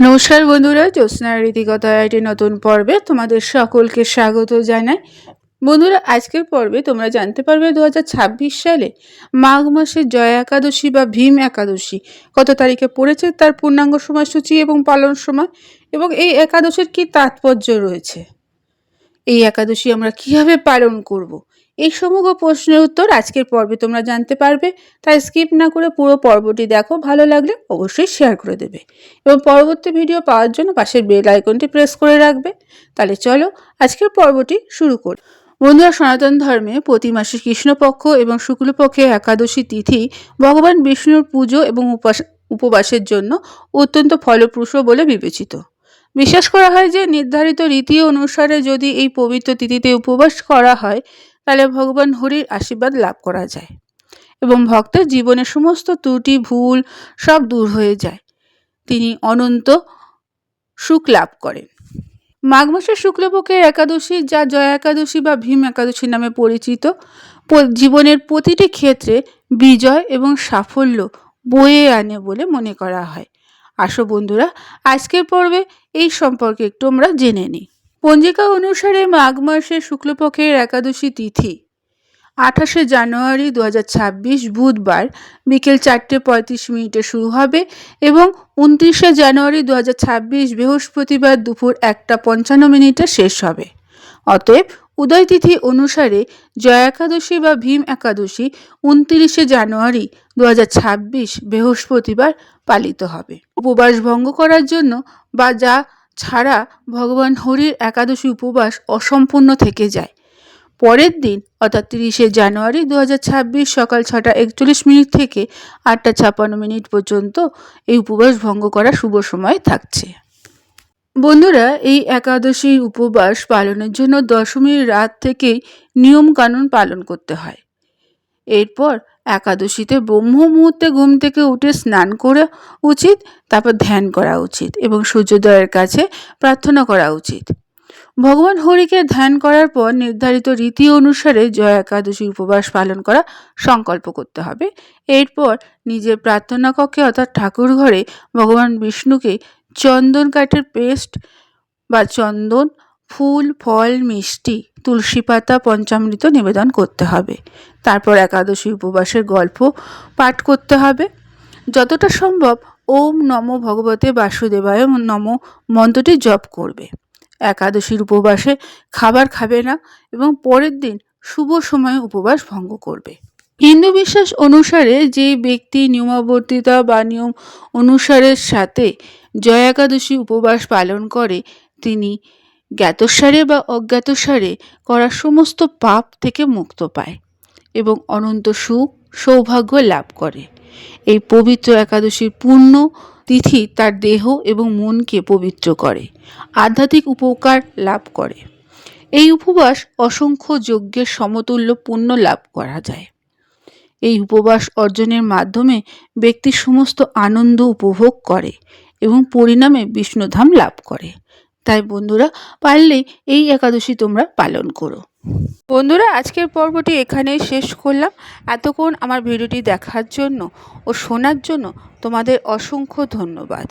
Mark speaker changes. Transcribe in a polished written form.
Speaker 1: নমস্কার বন্ধুরা, জ্যোৎস্নার রীতিকথার একটি নতুন পর্বে তোমাদের সকলকে স্বাগত জানাই। বন্ধুরা, আজকের পর্বে তোমরা জানতে পারবে 2026 সালে মাঘ মাসের জয়া একাদশী বা ভীম একাদশী কত তারিখে পড়েছে, তার পূর্ণাঙ্গ সময়সূচি এবং পালন সময়, এবং এই একাদশীর কী তাৎপর্য রয়েছে, এই একাদশী আমরা কিভাবে পালন করব, এই সমগ্র প্রশ্নের উত্তর আজকের পর্বে তোমরা জানতে পারবে। তাই স্কিপ না করে পুরো পর্বটি দেখো, ভালো লাগলে অবশ্যই শেয়ার করে দেবে এবং পরবর্তী ভিডিও পাওয়ার জন্য পাশের বেল আইকনটি প্রেস করে রাখবে। তাহলে চলো আজকের পর্বটি শুরু করি। বন্ধুরা, সনাতন ধর্মে প্রতি মাসে কৃষ্ণপক্ষ এবং শুক্লপক্ষে একাদশী তিথি ভগবান বিষ্ণুর পুজো এবং উপবাসের জন্য অত্যন্ত ফলপ্রসূ বলে বিবেচিত। বিশ্বাস করা হয় যে নির্ধারিত রীতি অনুসারে যদি এই পবিত্র তিথিতে উপবাস করা হয় তাহলে ভগবান হরির আশীর্বাদ লাভ করা যায় এবং ভক্তের জীবনের সমস্ত ত্রুটি ভুল সব দূর হয়ে যায়। তিনি অনন্ত সুখ লাভ করেন। মাঘ মাসের শুক্লপক্ষের একাদশী, যা জয়া একাদশী বা ভীম একাদশী নামে পরিচিত, জীবনের প্রতিটি ক্ষেত্রে বিজয় এবং সাফল্য বয়ে আনে বলে মনে করা হয়। আসো বন্ধুরা, আজকের পর্বে এই সম্পর্কে একটু আমরা জেনে নিই। পঞ্জিকা অনুসারে মাঘ মাসের শুক্লপক্ষের একাদশী তিথি 28শে জানুয়ারি 2026 বুধবার বিকেল 4:35 শুরু হবে এবং 29শে জানুয়ারি 2026 বৃহস্পতিবার দুপুর 1:55 শেষ হবে। অতএব উদয় তিথি অনুসারে জয়া একাদশী বা ভীম একাদশী 29শে জানুয়ারি 2026 বৃহস্পতিবার পালিত হবে। উপবাস ভঙ্গ করার জন্য বা যা ছাড়া ভগবান হরির একাদশী উপবাস অসম্পূর্ণ থেকে যায়, পরের দিন অর্থাৎ 30শে জানুয়ারি 2026 সকাল 6:41 থেকে 8:56 পর্যন্ত এই উপবাস ভঙ্গ করা শুভ সময় থাকছে। বন্ধুরা, এই একাদশীর উপবাস পালনের জন্য দশমীর রাত থেকেই নিয়মকানুন পালন করতে হয়। এরপর একাদশীতে ব্রহ্ম মুহূর্তে ঘুম থেকে উঠে স্নান করা উচিত, তারপর ধ্যান করা উচিত এবং সূর্যোদয়ের কাছে প্রার্থনা করা উচিত। ভগবান হরিকে ধ্যান করার পর নির্ধারিত রীতি অনুসারে জয়া একাদশী উপবাস পালন করা সংকল্প করতে হবে। এরপর নিজের প্রার্থনা কক্ষে অর্থাৎ ঠাকুর ঘরে ভগবান বিষ্ণুকে চন্দন কাঠের পেস্ট বা চন্দন, ফুল, ফল, মিষ্টি, তুলসী পাতা, পঞ্চামৃত নিবেদন করতে হবে। তারপর একাদশী উপবাসের গল্প পাঠ করতে হবে। যতটা সম্ভব ওম নমো ভগবতে বাসুদেবায় নমো মন্ত্রটি জপ করবে। একাদশীর উপবাসে খাবার খাবে না এবং পরের দিন শুভ সময়ে উপবাস ভঙ্গ করবে। হিন্দু বিশ্বাস অনুসারে যে ব্যক্তি নিয়মাবর্তিতা বা নিয়ম অনুসারের সাথে জয়া একাদশী উপবাস পালন করে তিনি জ্ঞাতসারে বা অজ্ঞাতসারে করা সমস্ত পাপ থেকে মুক্ত পায় এবং অনন্ত সুখ সৌভাগ্য লাভ করে। এই পবিত্র একাদশীর পূর্ণ তিথি তার দেহ এবং মনকে পবিত্র করে, আধ্যাত্মিক উপকার লাভ করে। এই উপবাস অসংখ্য যজ্ঞের সমতুল্য পুণ্য লাভ করা যায়। এই উপবাস অর্জনের মাধ্যমে ব্যক্তি সমস্ত আনন্দ উপভোগ করে এবং পরিণামে বিষ্ণুধাম লাভ করে। তাই বন্ধুরা, পারলে এই একাদশী তোমরা পালন করো। বন্ধুরা, আজকের পর্বটি এখানেই শেষ করলাম। এতক্ষণ আমার ভিডিওটি দেখার জন্য ও শোনার জন্য তোমাদের অসংখ্য ধন্যবাদ।